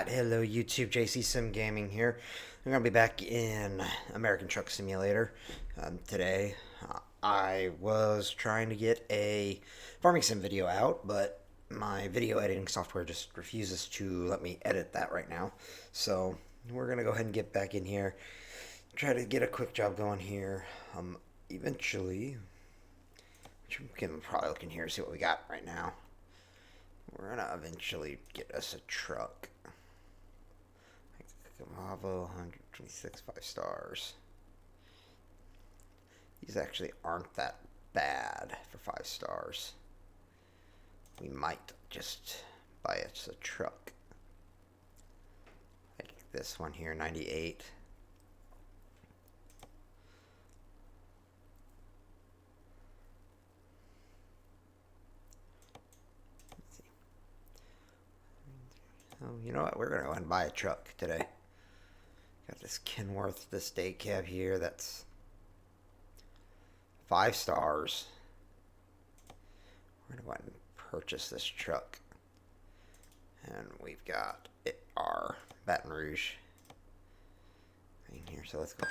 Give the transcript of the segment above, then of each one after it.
Alright, hello YouTube, JC Sim Gaming here. I'm going to be back in American Truck Simulator today. I was trying to get a farming sim video out, but my video editing software just refuses to let me edit that right now. So we're going to go ahead and get back in here, try to get a quick job going here. Eventually, we can probably look in here and see what we got right now. We're going to eventually get us a truck. Bravo, 126, 5 stars. These actually aren't that bad for 5 stars. We might just buy us a truck. Like this one here, 98. Let's see. Oh, you know what? We're going to go and buy a truck today. Got this Kenworth, this day cab here, that's 5 stars. We're going to go ahead and purchase this truck. And we've got our Baton Rouge in here, so let's go.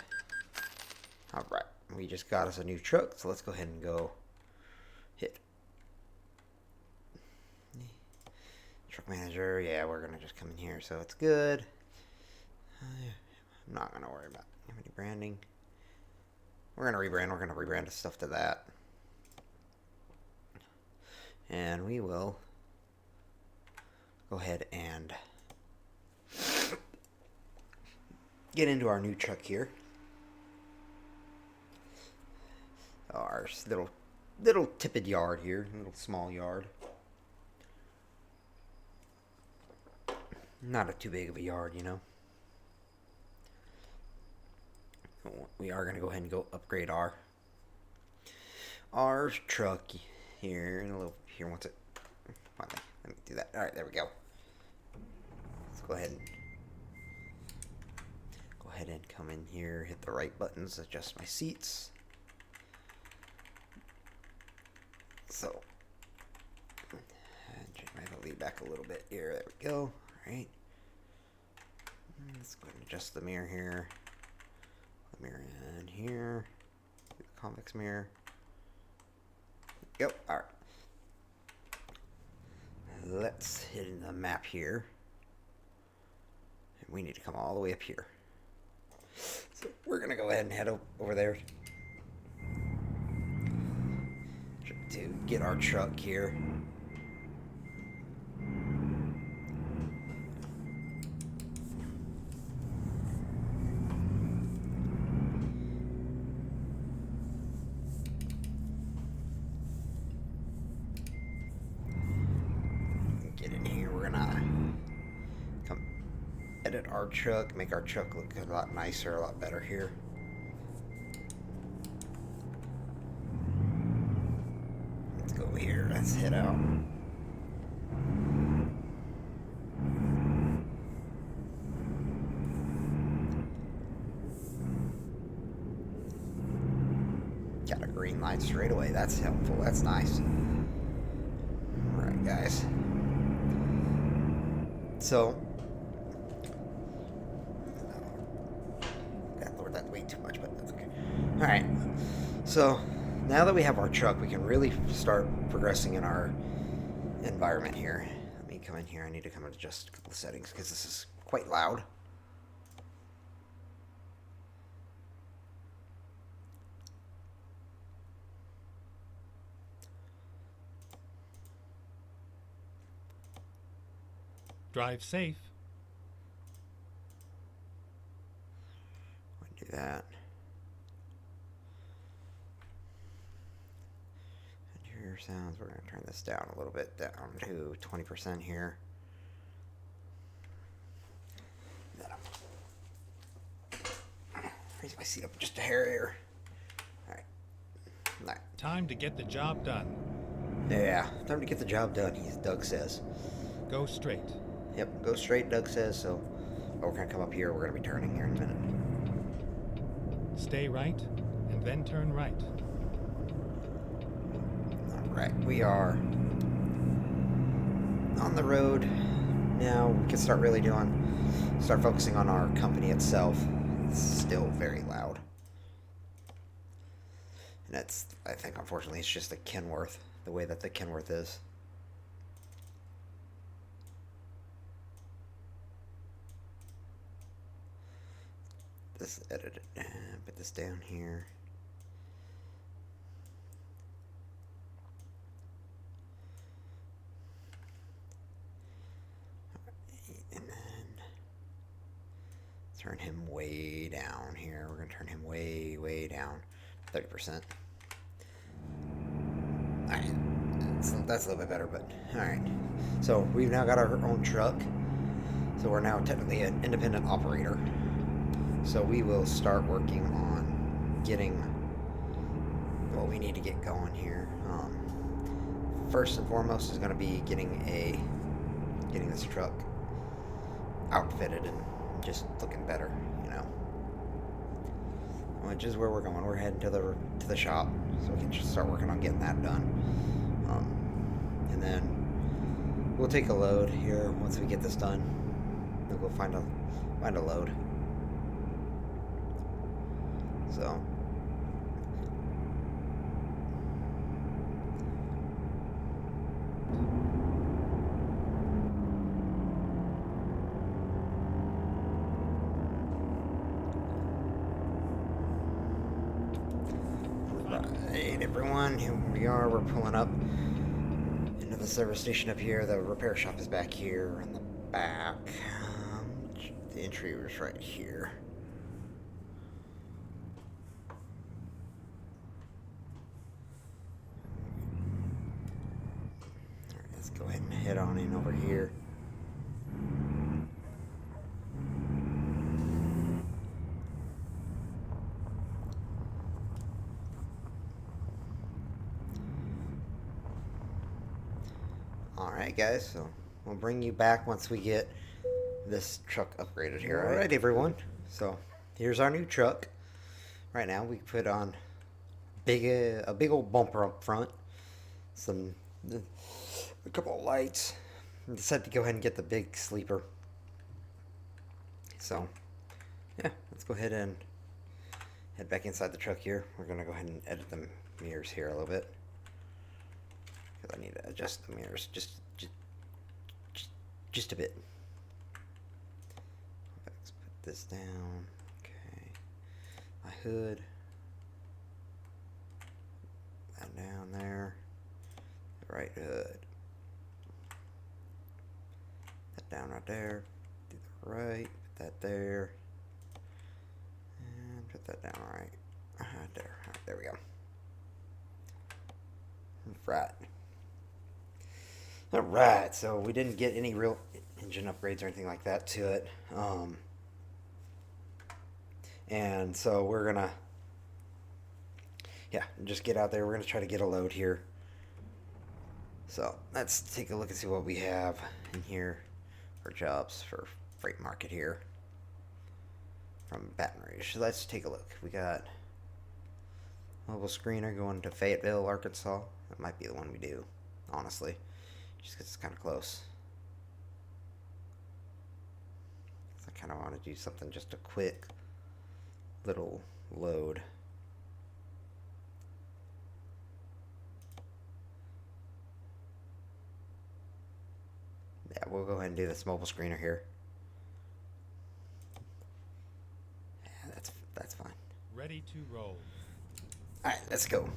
Alright, we just got us a new truck, so let's go ahead and go hit truck manager. Yeah, we're going to just come in here, so it's good. I'm not going to worry about any branding. We're going to rebrand. We're going to rebrand the stuff to that. And we will go ahead and get into our new truck here. Our little tipped yard here. Little small yard. Not too big of a yard, you know. We are going to go ahead and go upgrade our truck here in a little here. What's it? Let me do that. All right, there we go. Let's go ahead and come in here, hit the right buttons, adjust my seats. So, and change my lead back a little bit here. There we go. All right. Let's go ahead and adjust the mirror here. Mirror in here, the convex mirror. Yep. All right. Let's hit in the map here, and we need to come all the way up here. So we're gonna go ahead and head over there to get our truck here. Edit our truck, make our truck look a lot nicer, a lot better here. Let's go here, let's head out. Got a green light straight away, that's helpful, that's nice. Alright guys. So way too much, but that's okay. Alright, so now that we have our truck, we can really start progressing in our environment here. Let me come in here. I need to come and adjust a couple of settings because this is quite loud. Drive safe. Do that. Interior sounds, we're going to turn this down a little bit, down to 20% here. Raise my seat up just a hair here. Alright. Time to get the job done. Yeah, time to get the job done, Doug says. Go straight. Yep, go straight, Doug says, so we're going to come up here, we're going to be turning here in a minute. Stay right, and then turn right. Alright, we are on the road now we can start really start focusing on our company itself. It's still very loud. And that's, I think, unfortunately, it's just the Kenworth, the way that the Kenworth is. This edit it, put this down here. And then turn him way down here. We're gonna turn him way, way down, 30%. All right, that's a little bit better, but all right. So we've now got our own truck. So we're now technically an independent operator. So we will start working on getting what we need to get going here. First and foremost is going to be getting this truck outfitted and just looking better, you know. Which is where we're going. We're heading to the shop, so we can just start working on getting that done. And then we'll take a load here once we get this done. We'll go find a load. So right, everyone, here we are. We're pulling up into the service station up here. The repair shop is back here in the back. The entry was right here. Let's go ahead and head on in over here. Alright guys, so we'll bring you back once we get this truck upgraded here. Alright everyone, so here's our new truck. Right now we put on a big old bumper up front, a couple of lights. I decided to go ahead and get the big sleeper. So, yeah, let's go ahead and head back inside the truck here. We're going to go ahead and edit the mirrors here a little bit. Because I need to adjust the mirrors just a bit. Let's put this down. Okay. My hood. That down there. The right hood. Down right there, do the right, put that there, and put that down right there. All right, there we go. Right. All right, so we didn't get any real engine upgrades or anything like that to it, and so we're gonna, just get out there. We're gonna try to get a load here. So let's take a look and see what we have in here. For jobs for freight market here from Baton Rouge. So let's take a look. We got mobile screener going to Fayetteville, Arkansas. That might be the one we do, honestly, just because it's kind of close. So I kind of want to do something just a quick little load. Yeah, we'll go ahead and do this mobile screener here. Yeah, that's fine. Ready to roll. All right, let's go.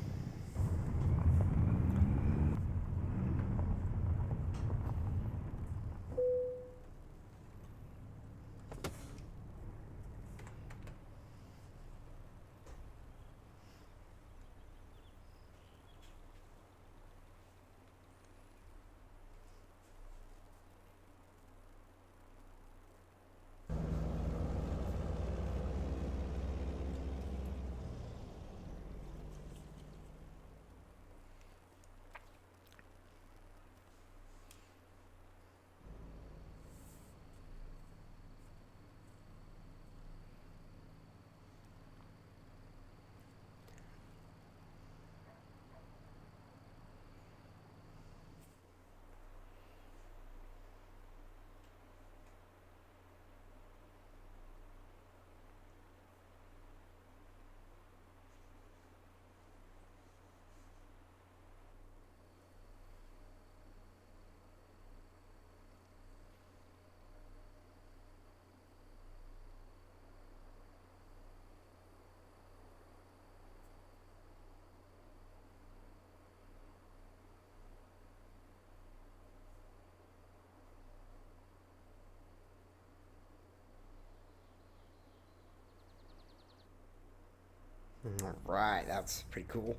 Right, that's pretty cool.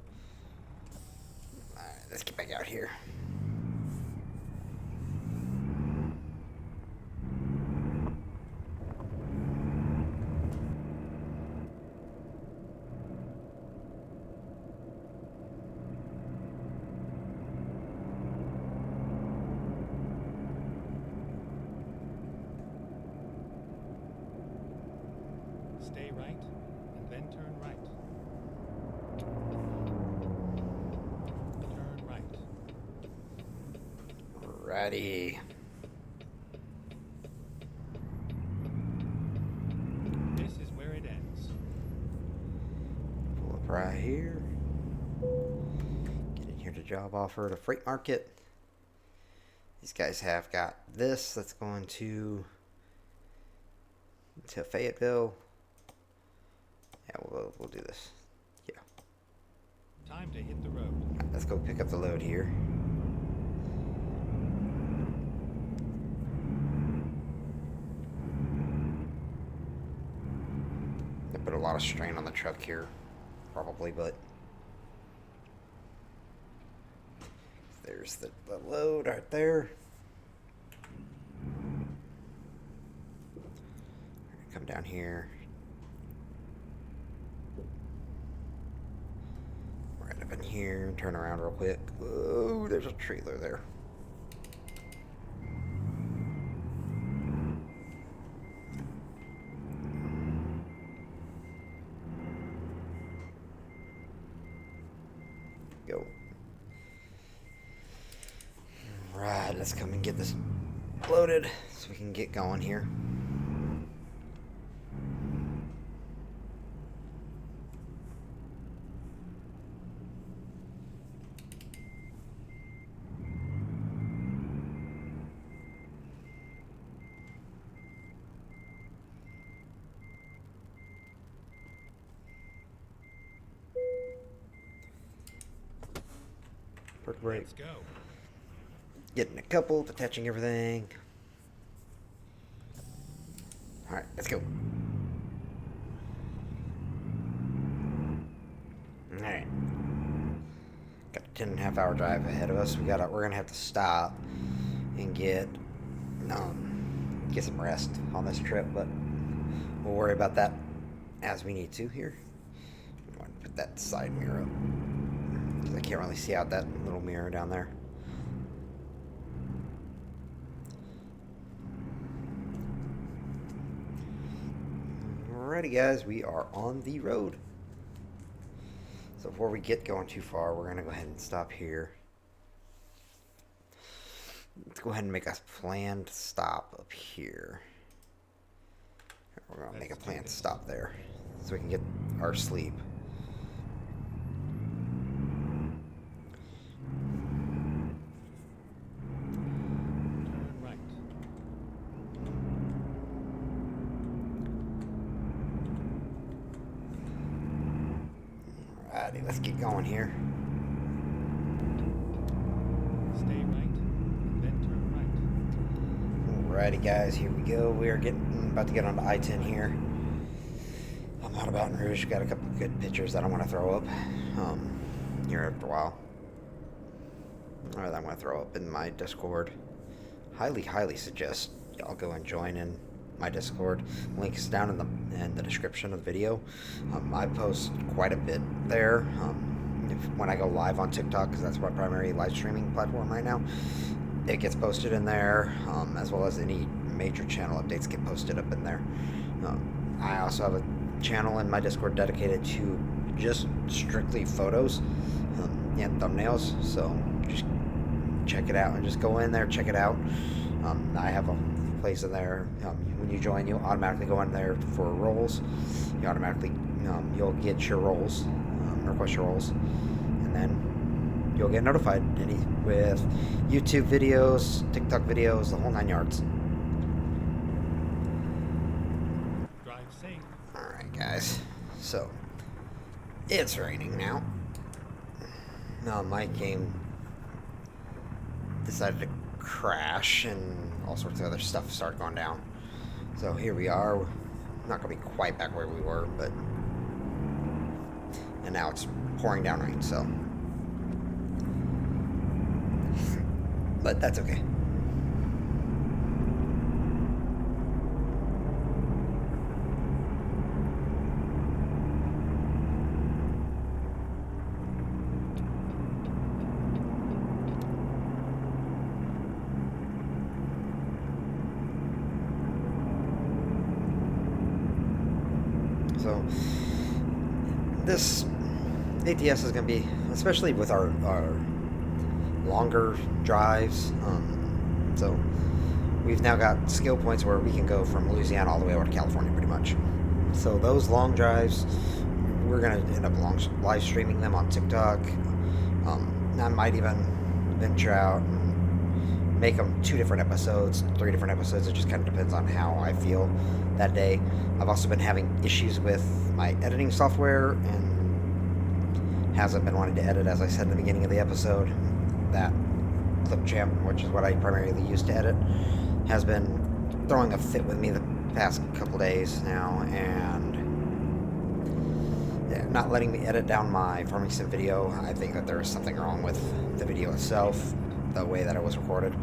Alright, let's get back out here. Stay right, and then turn right. Turn right. Alrighty. This is where it ends. Pull up right here. Get in here to job offer to freight market. These guys have got this that's going to Fayetteville. Yeah, we'll do this. Yeah. Time to hit the road. Alright, let's go pick up the load here. They put a lot of strain on the truck here, probably, but there's the load right there. Come down here. Right up in here. Turn around real quick. Oh, there's a trailer there. Go. Right, let's come and get this loaded so we can get going here. Work break. Let's go. Getting a couple, detaching everything. Alright, let's go. Alright. Got a 10.5 hour drive ahead of us. We're gonna have to stop and get some rest on this trip, but we'll worry about that as we need to here. I'm going to put that side mirror up, because I can't really see out that little mirror down there. Alrighty guys, we are on the road. So before we get going too far, we're going to go ahead and stop here. Let's go ahead and make a planned stop up here. We're going to make a planned stop there so we can get our sleep. Turn right. Alrighty, let's get going here. Stay right, and then turn right. Alrighty guys, here we go. We are about to get onto I-10 here. I'm out of Baton Rouge. Got a couple of good pictures that I want to throw up here after a while. Or that I'm going to throw up in my Discord. Highly suggest y'all go and join in my Discord. Link is down in the description of the video. I post quite a bit there. When I go live on TikTok, because that's my primary live streaming platform right now, it gets posted in there, as well as any major channel updates get posted up in there. I also have a channel in my Discord dedicated to just strictly photos and thumbnails, so just check it out and just go in there, check it out. I have a place in there. When you join, you automatically go in there for roles. You automatically you'll get your roles, request your roles, and then you'll get notified with YouTube videos, TikTok videos, the whole 9 yards. Drive safe. Alright guys, so it's raining now. My game decided to crash and all sorts of other stuff started going down. So here we are. We're not going to be quite back where we were, but and now it's pouring down rain, so. But that's okay. So this ATS is going to be, especially with our longer drives. So we've now got skill points where we can go from Louisiana all the way over to California, pretty much. So those long drives, we're going to end up live streaming them on TikTok. I might even venture out and make them 2 different episodes, 3 different episodes. It just kind of depends on how I feel that day. I've also been having issues with my editing software and hasn't been wanting to edit, as I said in the beginning of the episode. That Clipchamp, which is what I primarily use to edit, has been throwing a fit with me the past couple days now, and not letting me edit down my farming sim video. I think that there is something wrong with the video itself, the way that it was recorded,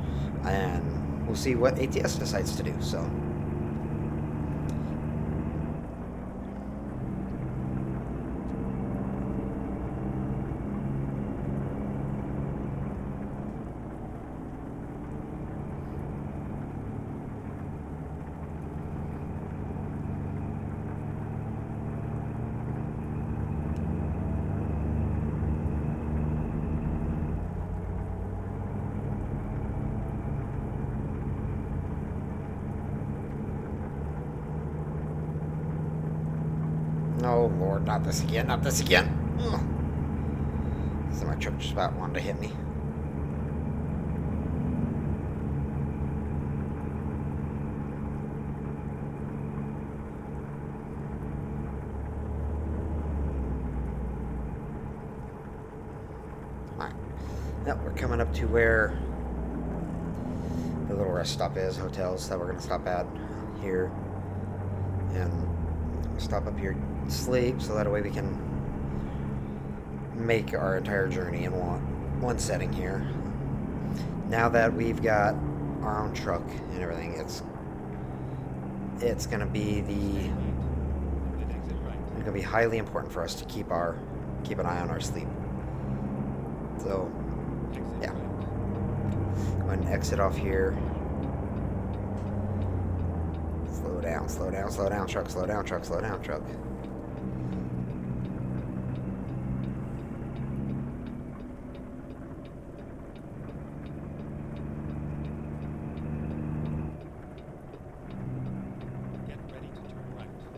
and we'll see what ATS decides to do. So oh Lord, not this again, not this again. Ugh. So my truck just about wanted to hit me. Alright. Yep, we're coming up to where the little rest stop is, hotels that we're going to stop at here. And stop up here, sleep, so that way we can make our entire journey in one setting here. Now that we've got our own truck and everything, it's gonna be highly important for us to keep an eye on our sleep. So yeah, go ahead and exit off here. Slow down, slow down, slow down, truck, slow down, truck, slow down, truck. Get ready to turn right. Turn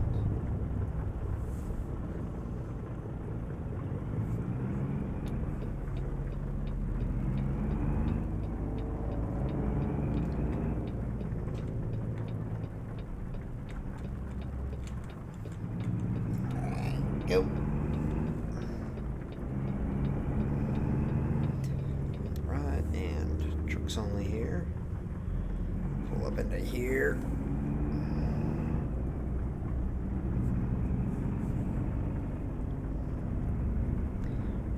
right. Go. Right, and trucks only here. Pull up into here.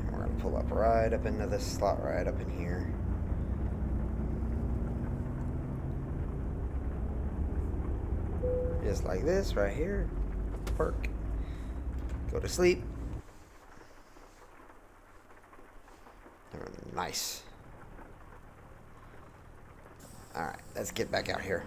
And we're gonna pull up right up into this slot right up in here. Just like this right here. Park. Go to sleep. Nice. Alright, let's get back out here.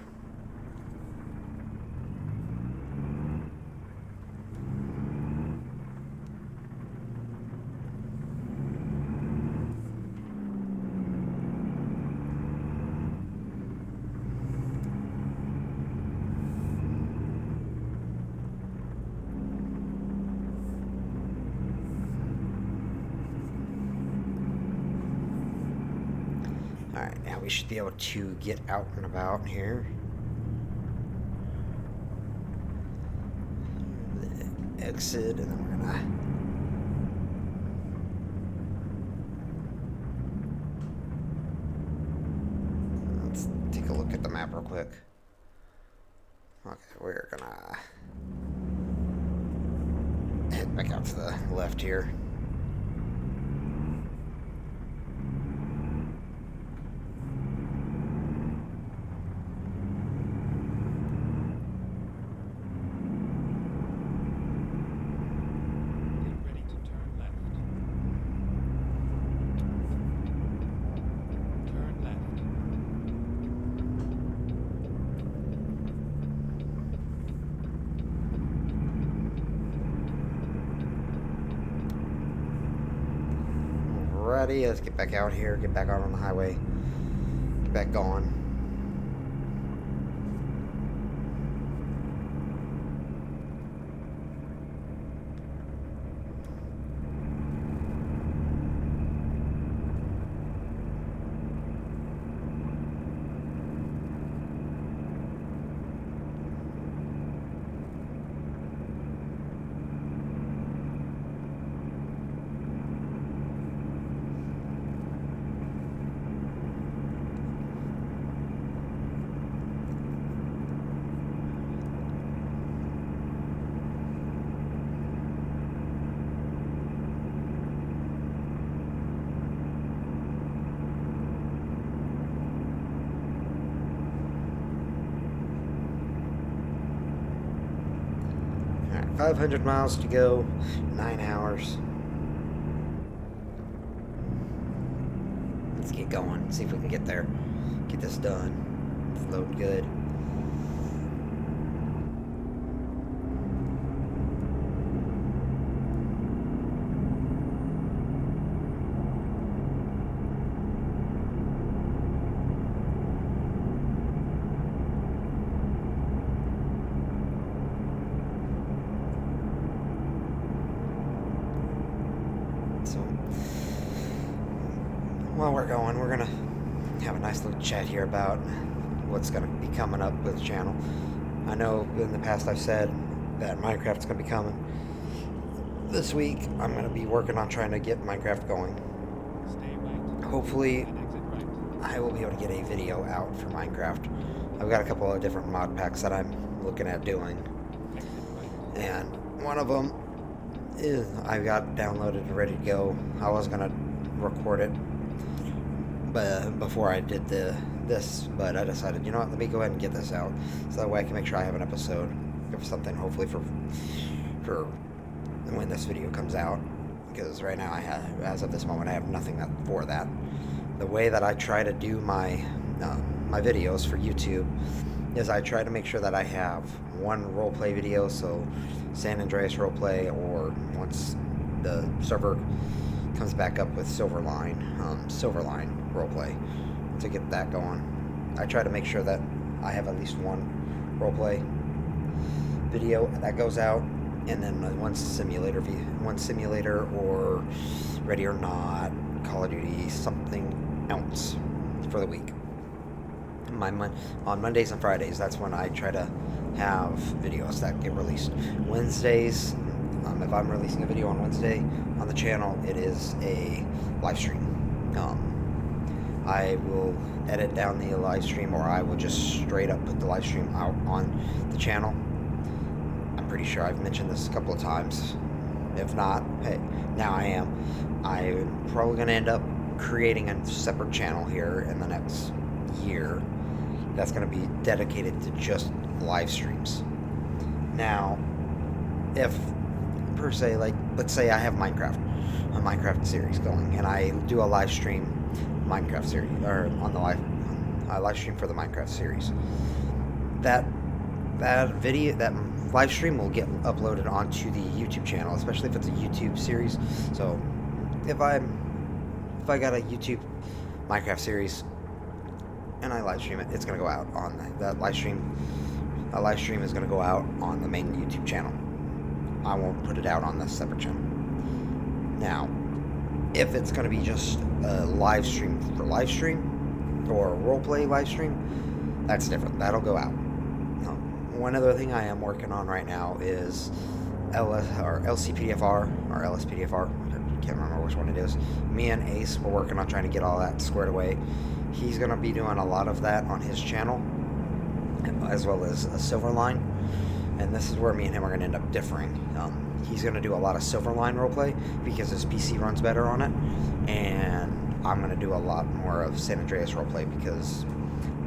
Alright, now we should be able to get out and about here. Exit, and then we're gonna at the map real quick. Okay, we're gonna head back out to the left here. Get ready to turn left. Turn left. Alrighty, let's get back out here, get back out on the highway, get back going. Alright, 500 miles to go, 9 hours. Let's get going, see if we can get there, get this done. It's loading good. So, while we're going, we're gonna have a nice little chat here about what's gonna be coming up with the channel. I know in the past I've said that Minecraft's gonna be coming. This week, I'm gonna be working on trying to get Minecraft going. Stay right. Hopefully, And exit right. I will be able to get a video out for Minecraft. I've got a couple of different mod packs that I'm looking at doing, Exit right. and one of them is I got downloaded and ready to go. I was gonna record it, but before I did this, but I decided, you know what, let me go ahead and get this out, so that way I can make sure I have an episode of something, hopefully for when this video comes out. Because right now as of this moment, I have nothing for that. The way that I try to do my videos for YouTube is I try to make sure that I have one roleplay video, so San Andreas roleplay, or once the server comes back up with Silverline roleplay, to get that going. I try to make sure that I have at least one roleplay video that goes out, and then one simulator or Ready or Not, Call of Duty, something else for the week. On Mondays and Fridays, that's when I try to have videos that get released. Wednesdays, if I'm releasing a video on Wednesday on the channel, it is a live stream. I will edit down the live stream, or I will just straight up put the live stream out on the channel. I'm pretty sure I've mentioned this a couple of times. If not, hey, now I am. I'm probably going to end up creating a separate channel here in the next year that's going to be dedicated to just live streams. Now, if per se, like, let's say I have a Minecraft series going, and I do a live stream Minecraft series, or on the live stream for the Minecraft series, that live stream will get uploaded onto the YouTube channel, especially if it's a YouTube series. So if I got a YouTube Minecraft series and I live stream it, it's gonna go out on that live stream. A live stream is gonna go out on the main YouTube channel. I won't put it out on the separate channel. Now, if it's gonna be just a live stream for live stream, or a roleplay live stream, that's different. That'll go out. One other thing I am working on right now is LCPDFR, or LSPDFR, can't remember which one it is. Me and Ace were working on trying to get all that squared away. He's going to be doing a lot of that on his channel, as well as a Silverline. And this is where me and him are going to end up differing. He's going to do a lot of Silverline roleplay because his PC runs better on it, and I'm going to do a lot more of San Andreas roleplay because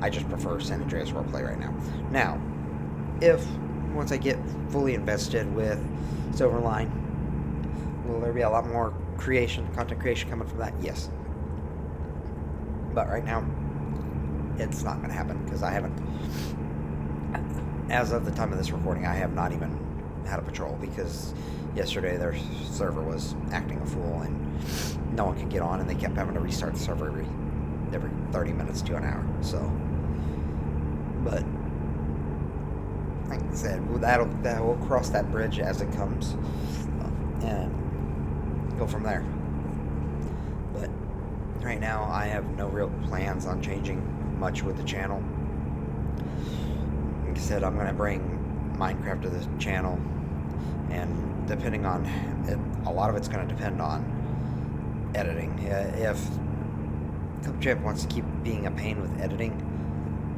I just prefer San Andreas roleplay right now. Now, if once I get fully invested with Silverline, will there be a lot more content creation coming from that? Yes. But right now, it's not going to happen because I haven't, as of the time of this recording, I have not even had a patrol because yesterday their server was acting a fool and no one could get on, and they kept having to restart the server every 30 minutes to an hour. So, but like I said, we'll cross that bridge as it comes and go from there. But right now, I have no real plans on changing much with the channel. Like I said, I'm going to bring Minecraft to the channel, and depending on it, a lot of it's going to depend on editing. If Clipchamp wants to keep being a pain with editing,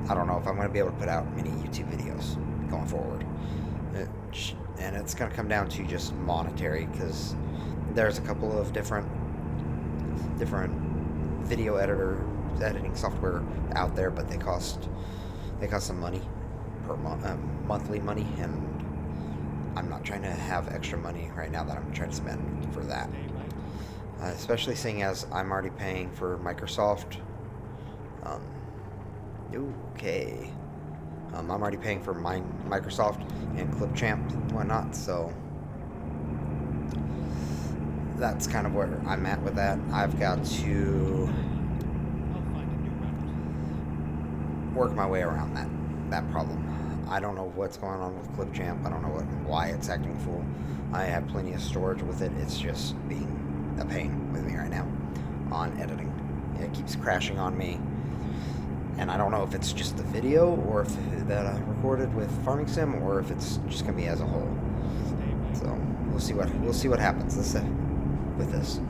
I don't know if I'm going to be able to put out many YouTube videos going forward. And it's going to come down to just monetary, because there's a couple of different video editing software out there, but they cost some money per monthly money, and I'm not trying to have extra money right now that I'm trying to spend for that. Especially seeing as I'm already paying for Microsoft. Okay. I'm already paying for Microsoft and Clipchamp and whatnot, so that's kind of where I'm at with that. I've got to work my way around that problem. I don't know what's going on with Clipchamp. I don't know why it's acting full. I have plenty of storage with it. It's just being a pain with me right now on editing. It keeps crashing on me, and I don't know if it's just the video or if that I recorded with Farming Sim, or if it's just gonna be as a whole. So we'll see what happens with this.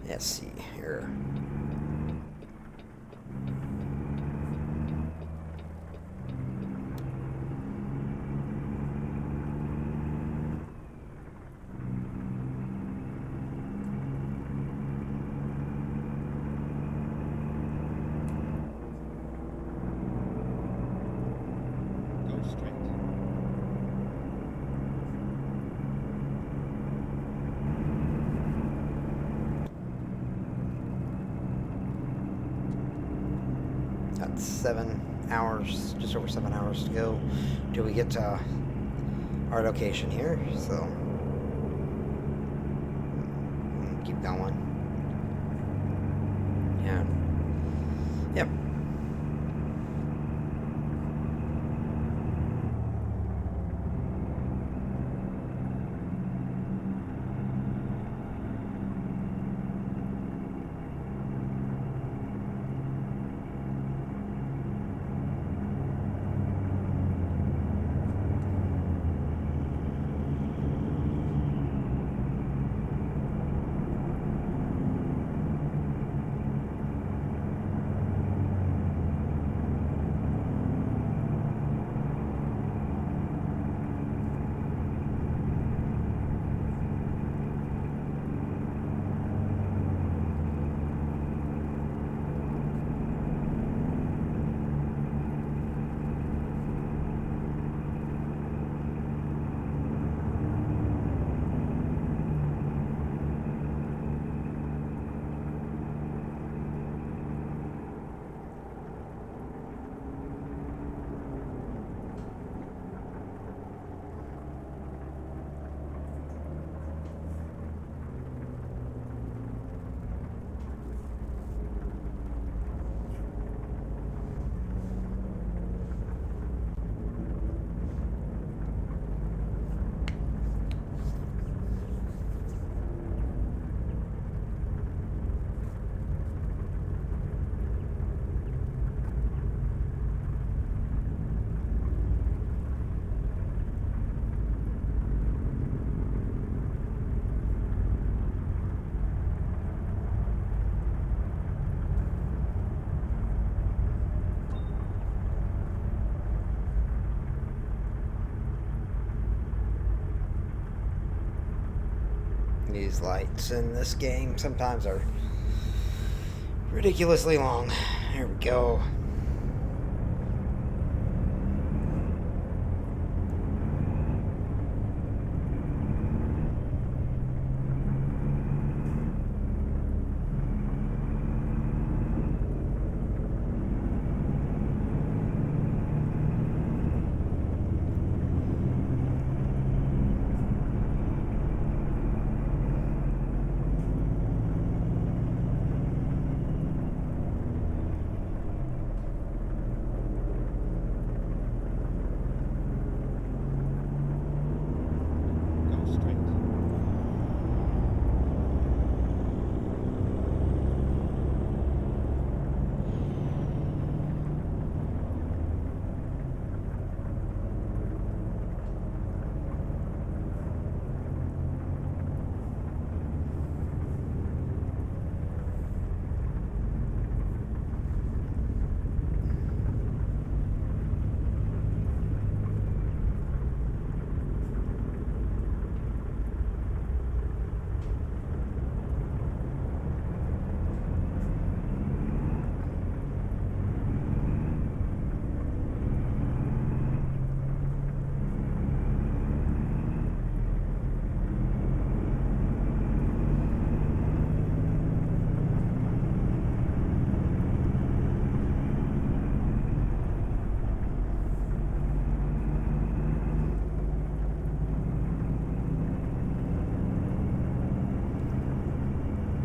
Let's see here. Go straight. Got 7 hours, just over 7 hours to go till we get to our location here, so keep going. Yeah. Yep. These lights in this game sometimes are ridiculously long. Here we go. Go straight.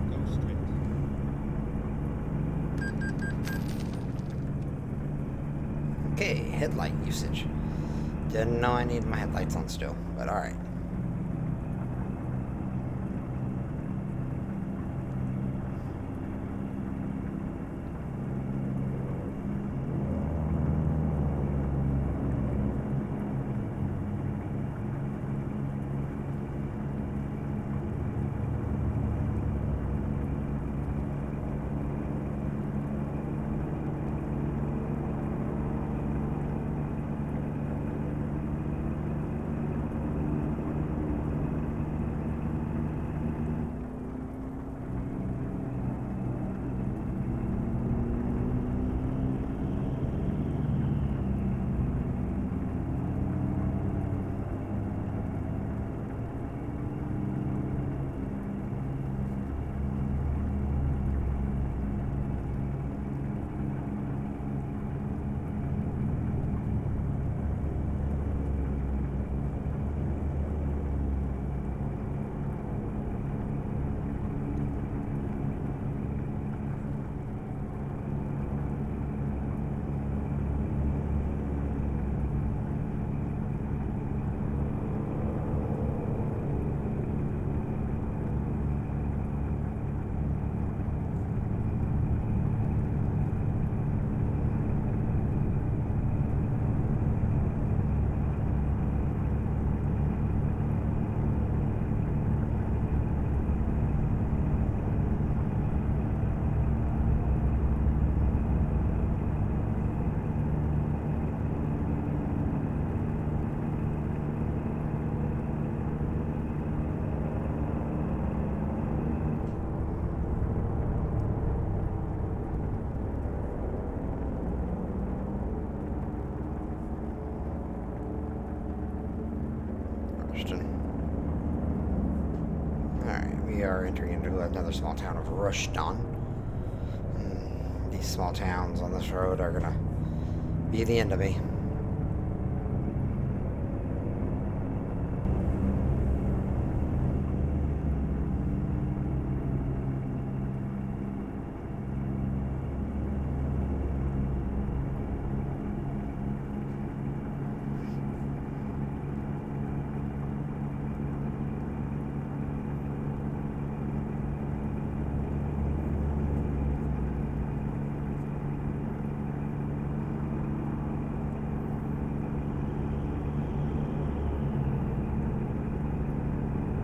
Go straight. Okay, headlight usage. Didn't know I needed my headlights on still, but alright. Alright, we are entering into another small town of Rushton. These small towns on this road are gonna be the end of me.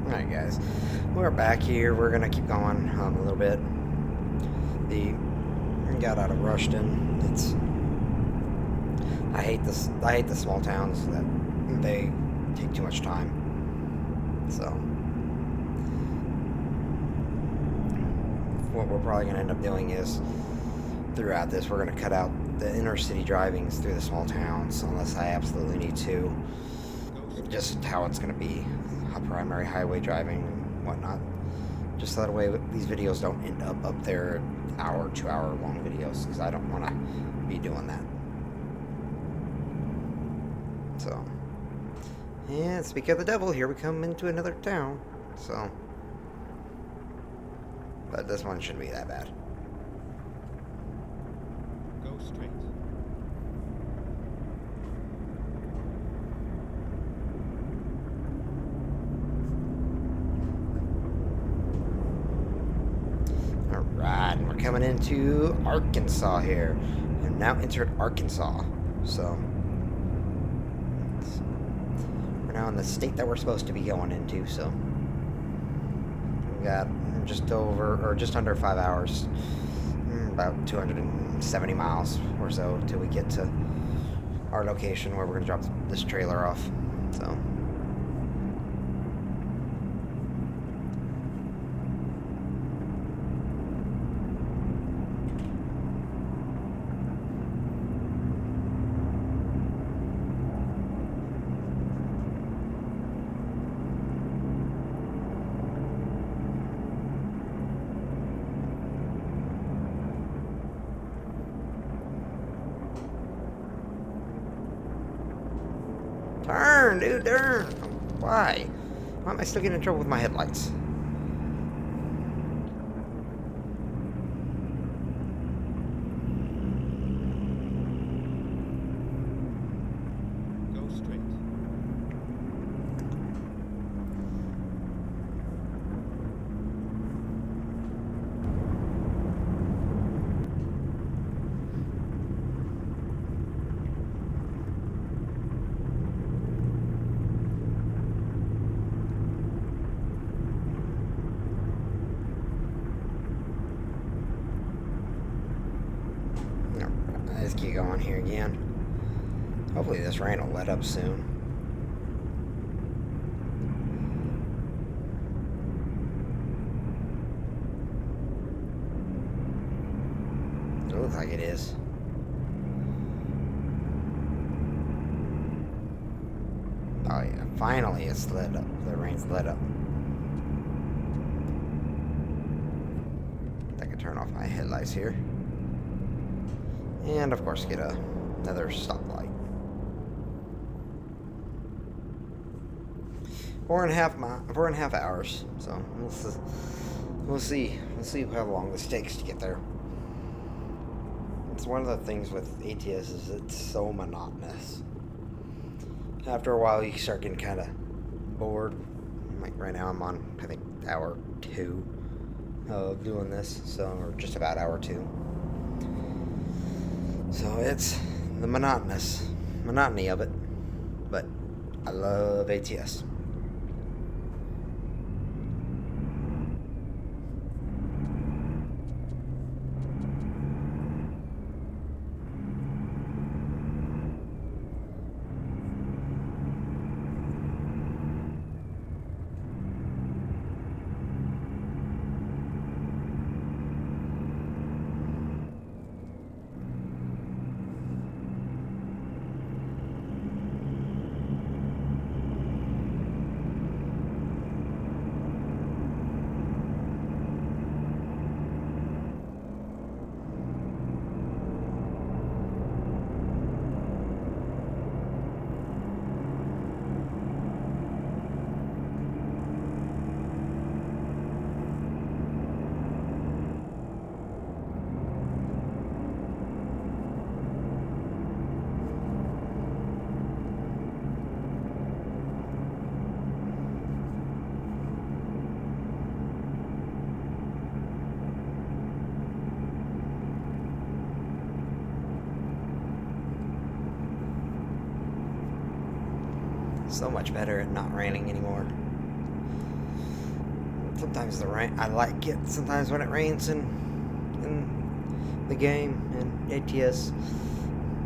Alright guys, we're back here. We're gonna keep going a little bit. We got out of Rushton. I hate the small towns that they take too much time. So what we're probably going to end up doing is, throughout this, we're going to cut out the inner city drivings through the small towns, unless I absolutely need to. Just how it's going to be, primary highway driving and whatnot. Just so that way these videos don't end up there hour, 2 hour long videos, because I don't want to be doing that. So, yeah, speak of the devil, here we come into another town. So, but this one shouldn't be that bad. Go straight. Alright, we're coming into Arkansas here. We've now entered Arkansas. So, we're now in the state that we're supposed to be going into, so. We got just under 5 hours. About 270 miles or so till we get to our location where we're going to drop this trailer off. So. Turn, dude, turn. Why? Why am I still getting in trouble with my headlights? Go straight. Let's keep going here again. Hopefully this rain will let up soon. It looks like it is. Oh yeah, finally it's lit up. The rain's lit up. I can turn off my headlights here. And of course get another stoplight. 4.5 hours. So we'll see how long this takes to get there. It's one of the things with ATS is it's so monotonous. After a while you start getting kind of bored. Like right now I'm on I think hour 2 of doing this, so or just about hour 2. So it's the monotony of it, but I love ATS. So much better at not raining anymore. Sometimes the rain, I like it. Sometimes when it rains in the game in ATS,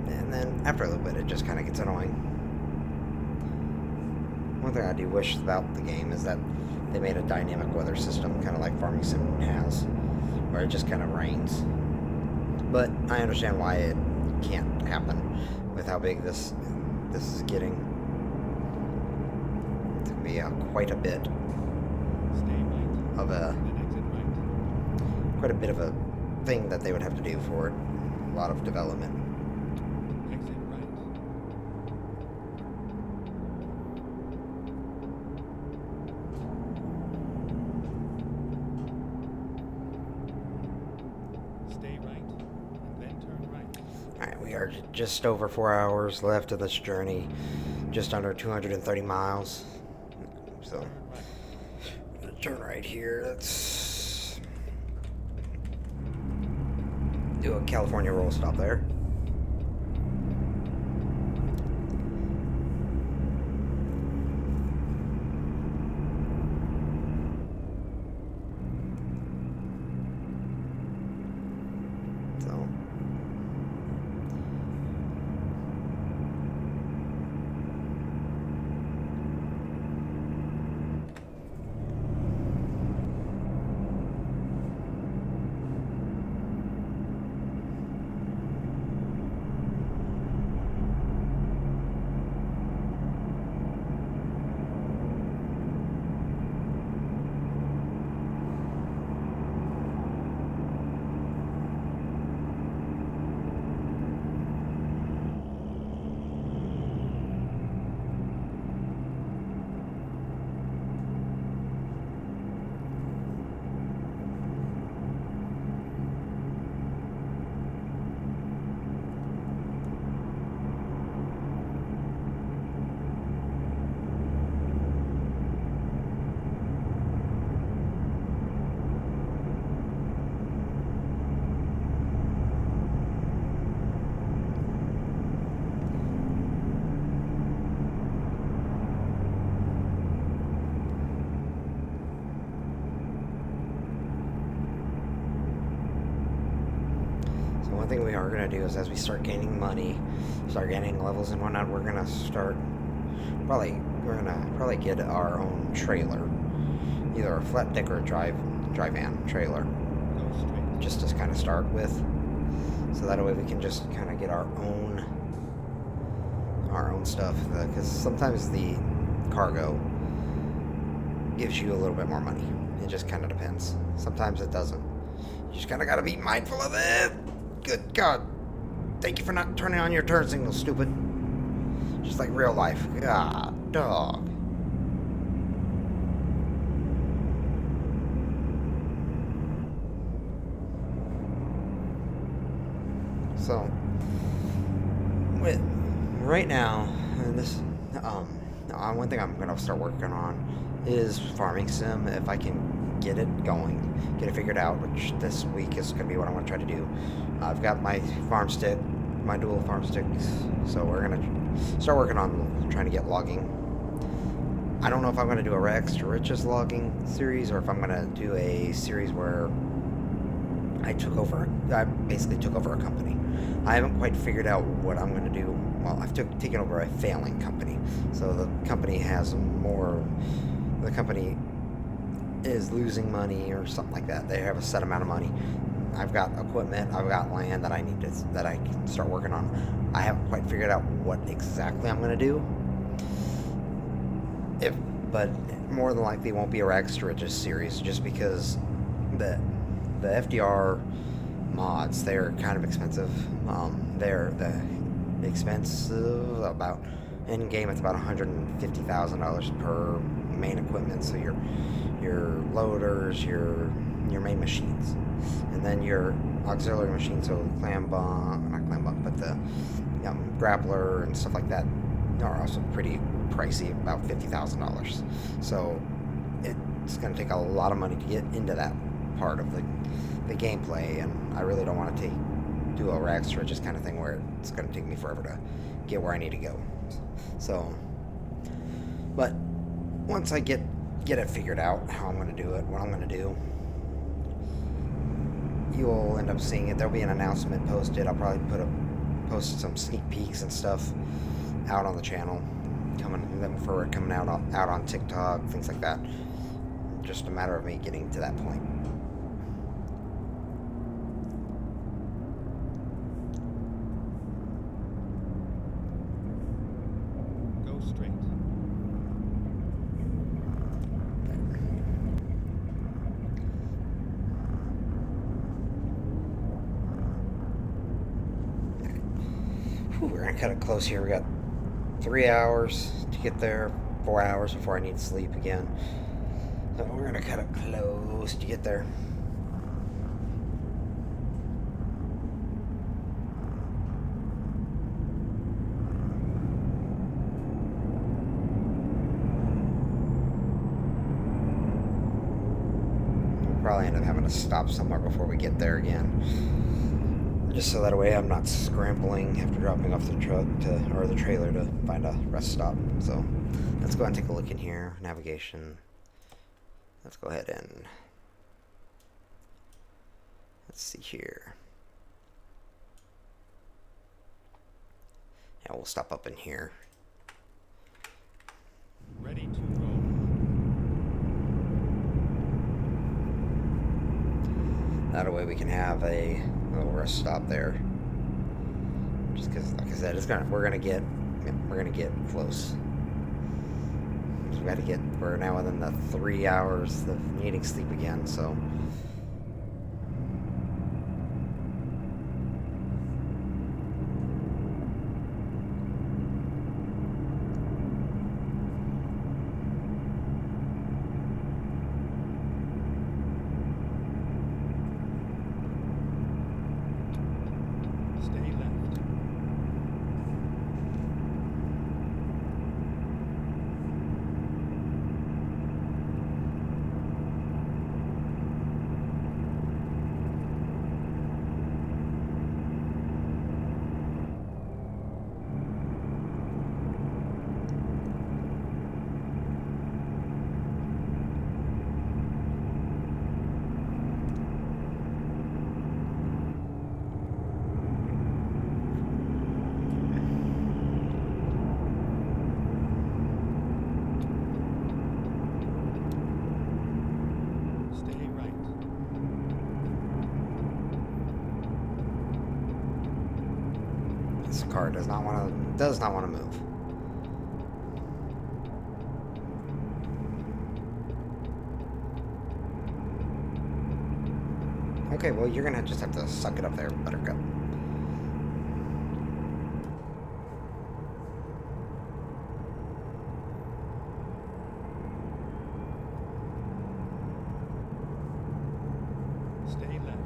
and then after a little bit, it just kind of gets annoying. One thing I do wish about the game is that they made a dynamic weather system, kind of like Farming Sim has, where it just kind of rains. But I understand why it can't happen with how big this is getting. It's gonna be quite a bit Stay right. of a Then exit right. quite a bit of a thing that they would have to do for it. A lot of development. Exit right. Stay right. And then turn right. Alright, we are just over 4 hours left of this journey. Just under 230 miles. So, Turn right. turn right here. Let's do a California roll stop there. So, one thing we are going to do is as we start gaining money, start gaining levels and whatnot, we're going to start we're going to probably get our own trailer, either a flat deck or a dry van trailer, Go straight. just to kind of start with, so that way we can just kind of get our own stuff, because sometimes the cargo gives you a little bit more money. It just kind of depends. Sometimes it doesn't. You just kind of got to be mindful of it. Good God. Thank you for not turning on your turn signal, stupid. Just like real life. God, dog. So, with right now, and this, one thing I'm gonna start working on is farming sim. If I can get it going, get it figured out, which this week is gonna be what I'm gonna try to do. I've got my farm stick, my dual farm sticks, so we're gonna start working on trying to get logging. I don't know if I'm gonna do a Rex to Riches logging series, or if I'm gonna do a series where I basically took over a company. I haven't quite figured out what I'm going to do. Well, I've taken over a failing company. So the company the company is losing money or something like that. They have a set amount of money. I've got equipment, I've got land that I can start working on. I haven't quite figured out what exactly I'm going to do. But more than likely it won't be a Rags to Riches series, just because the FDR mods, they're kind of expensive. They're expensive. About in game, it's about $150,000 per main equipment. So your loaders, your main machines, and then your auxiliary machines. So not clam bunk, but the grappler and stuff like that are also pretty pricey, about $50,000. So it's going to take a lot of money to get into that part of the gameplay, and I really don't want to do a Rags to Riches kind of thing where it's going to take me forever to get where I need to go. So, but once I get it figured out how I'm going to do it, what I'm going to do, you'll end up seeing it. There'll be an announcement posted. I'll probably post some sneak peeks and stuff out on the channel, coming out on TikTok, things like that. Just a matter of me getting to that point. We're gonna cut it close here. We got 3 hours to get there, 4 hours before I need to sleep again. So we're gonna cut it close to get there. We'll probably end up having to stop somewhere before we get there again. Just so that way I'm not scrambling after dropping off the truck or the trailer to find a rest stop. So let's go ahead and take a look in here. Navigation. Let's go ahead and let's see here. Yeah, we'll stop up in here. Ready to roll. That way we can have a little rest stop there. Just because, like I said, we're gonna get close. We're now within the 3 hours of needing sleep again, so. Stay left. Stay right. This car does not want to move. Okay, well, you're gonna just have to suck it up there, Buttercup. Stay left.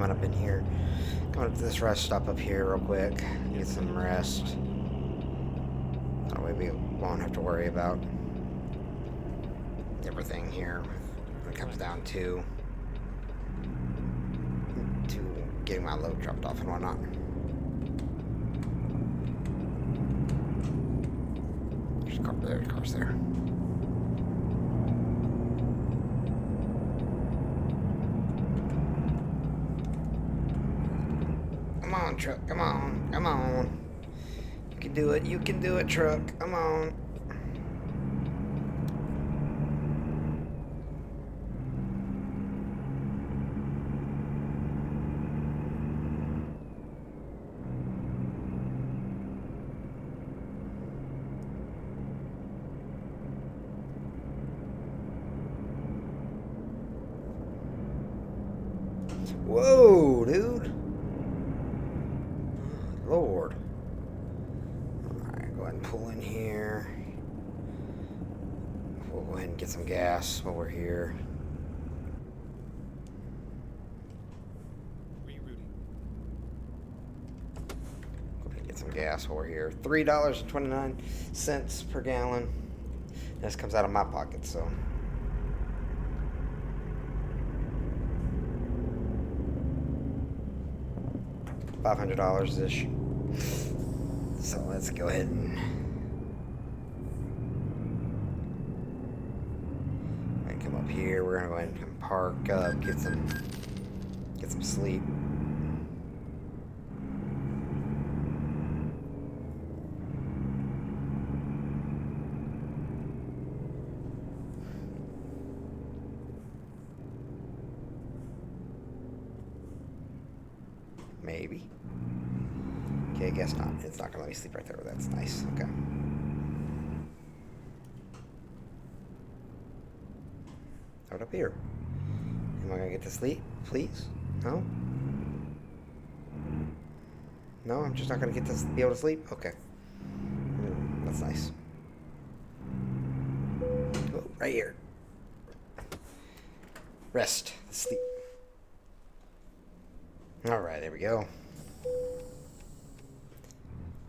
coming up in here. Coming up to this rest stop up here real quick. Get some rest. That way we won't have to worry about everything here when it comes down to getting my load dropped off and whatnot. There's cars there. Come on, truck. Come on. Come on. You can do it. You can do it, truck. Come on. Whoa, dude. Lord. Alright, go ahead and pull in here. We'll go ahead and get some gas while we're here. Rerouting. Go ahead and get some gas while we're here. $3.29 per gallon. This comes out of my pocket, so. $500-ish. So let's go ahead and come up here. We're gonna go ahead and come park up, get some sleep. Maybe. Okay, I guess not. It's not gonna let me sleep right there. That's nice. Okay. How about up here? Am I gonna get to sleep? Please? No? No, I'm just not gonna get to be able to sleep? Okay. That's nice. Oh, right here. Rest. Sleep. Alright, there we go.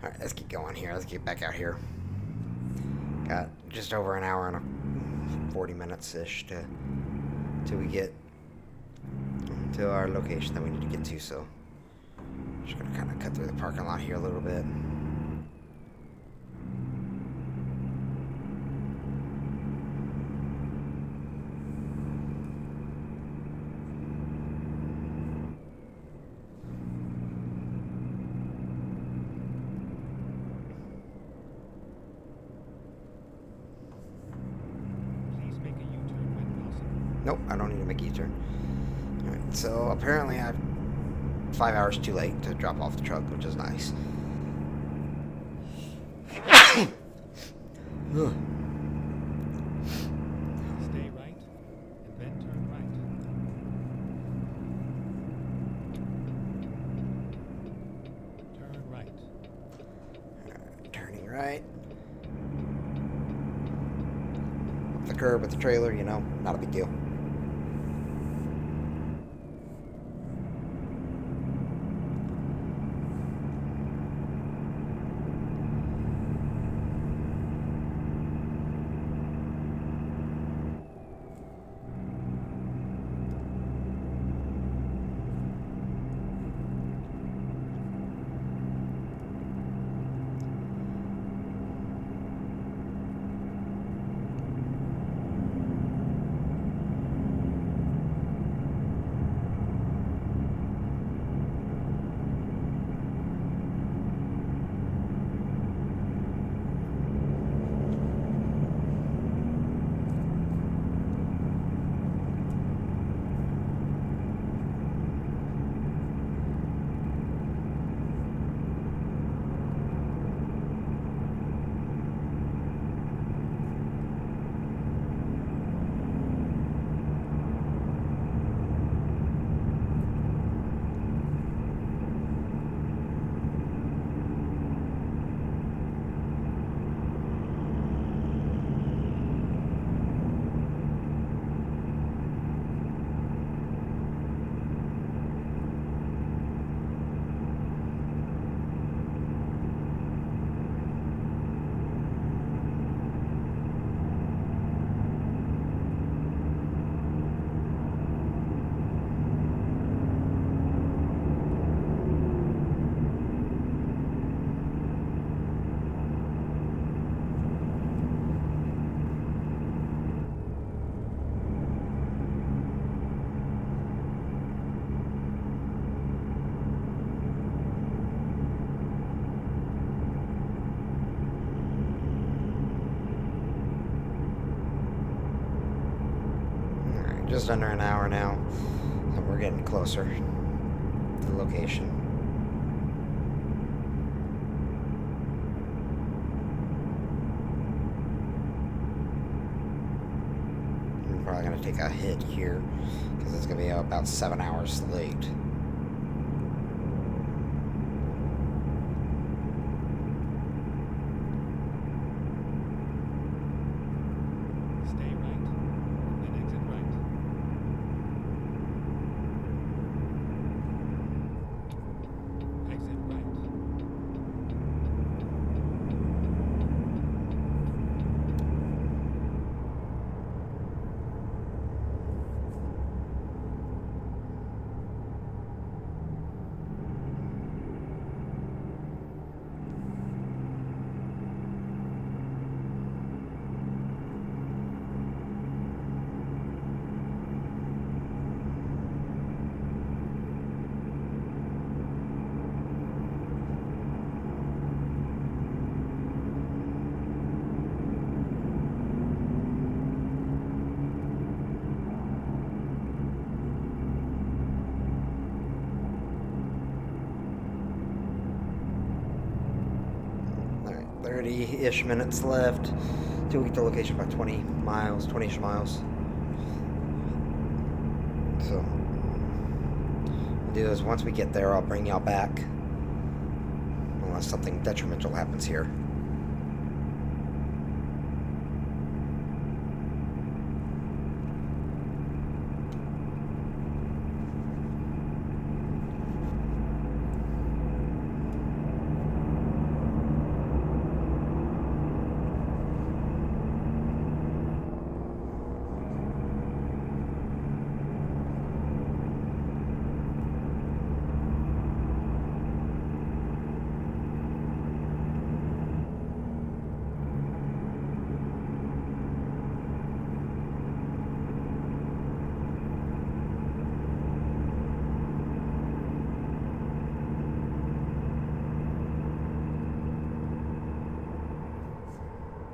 Alright, let's get going here. Let's get back out here. Got just over an hour and 40 minutes-ish till we get to our location that we need to get to, so just gonna kind of cut through the parking lot here a little bit. Nope, I don't need to make a U-turn. Alright, so apparently I'm 5 hours too late to drop off the truck, which is nice. Stay right, and then turn right. Turn right. Turning right. Up the curb with the trailer, you know, not a big deal. just under an hour now, so we're getting closer to the location. I'm probably going to take a hit here because it's going to be about 7 hours late. Stay right, then exit right. Exit right. Alright, 30-ish minutes left till we get to location, about 20 miles, 20-ish miles. So, what I'll do is once we get there, I'll bring y'all back. Unless something detrimental happens here.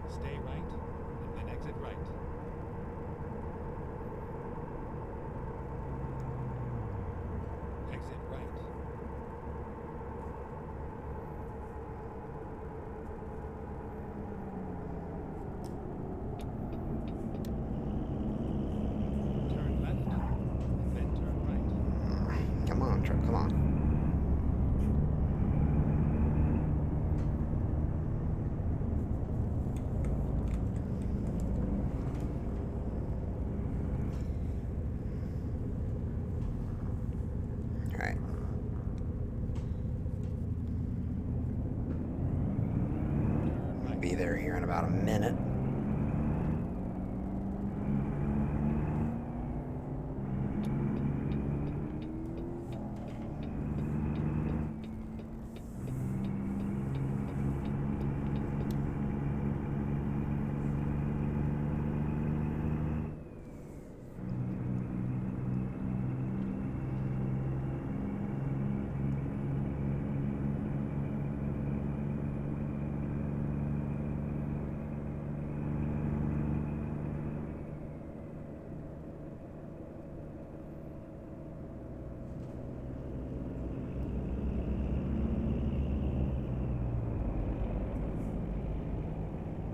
Stay right, and then exit right. Exit right. Turn left, and then turn right. Come on, truck, come on. Alright. Turn right. Be there here in about a minute.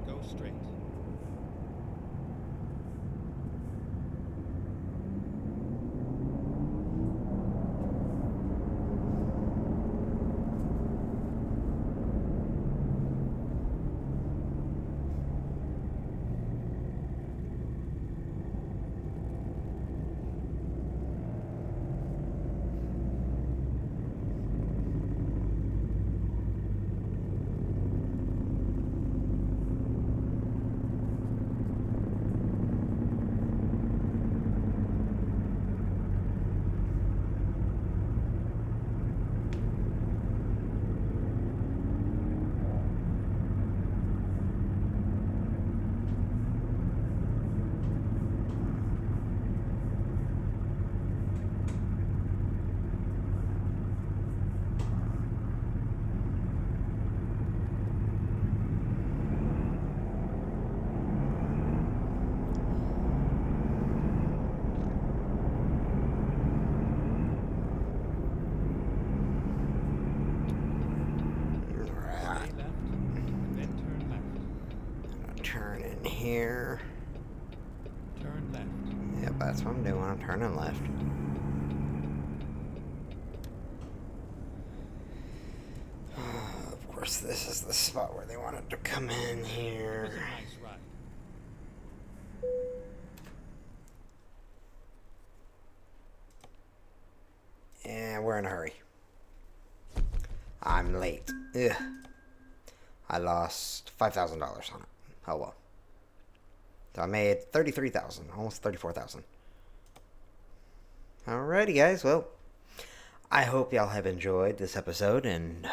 Go straight. turn in here. Turn left. Yep, that's what I'm doing. I'm turning left. Of course, this is the spot where they wanted to come in It here. was a nice ride. And we're in a hurry. I'm late. Ugh. I lost $5,000 on it. Oh well. So I made $33,000, almost $34,000. Alrighty, guys. Well, I hope y'all have enjoyed this episode, and